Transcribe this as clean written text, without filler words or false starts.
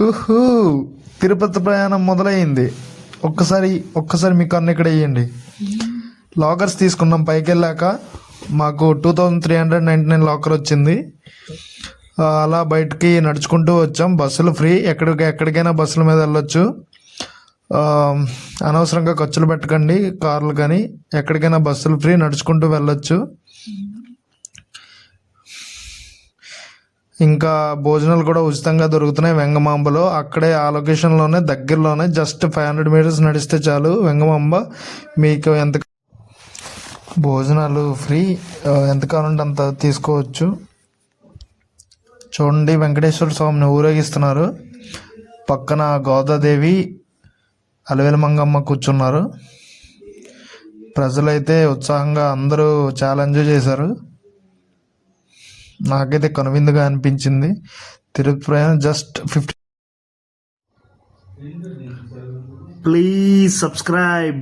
ఊహూ తిరుపతి ప్రయాణం మొదలైంది. ఒక్కసారి మీ కన్ను ఇక్కడ వేయండి. లాకర్స్ తీసుకున్నాం. పైకి వెళ్ళాక మాకు 2399 లాకర్ వచ్చింది. అలా బయటికి నడుచుకుంటూ వచ్చాం. బస్సులు ఫ్రీ, ఎక్కడికైనా బస్సుల మీద వెళ్ళొచ్చు. అనవసరంగా ఖర్చులు పెట్టకండి కార్లు కానీ. ఎక్కడికైనా బస్సులు ఫ్రీ, నడుచుకుంటూ వెళ్ళొచ్చు. ఇంకా భోజనాలు కూడా ఉచితంగా దొరుకుతున్నాయి వెంగమాంబలో. అక్కడే ఆ లొకేషన్లోనే దగ్గరలోనే జస్ట్ 500 మీటర్స్ నడిస్తే చాలు వెంగమాంబ. మీకు భోజనాలు ఫ్రీ, ఎంత కావాలంటే అంత తీసుకోవచ్చు. చూడండి, వెంకటేశ్వర స్వామిని ఊరేగిస్తున్నారు. పక్కన గోదాదేవి, అలవేలు మంగమ్మ కూర్చున్నారు. ప్రజలైతే ఉత్సాహంగా అందరూ చాలా ఎంజాయ్ చేశారు. నాకైతే కనువిందుగా అనిపించింది. తిరుపతి ప్రయాణం జస్ట్ 50. Please subscribe.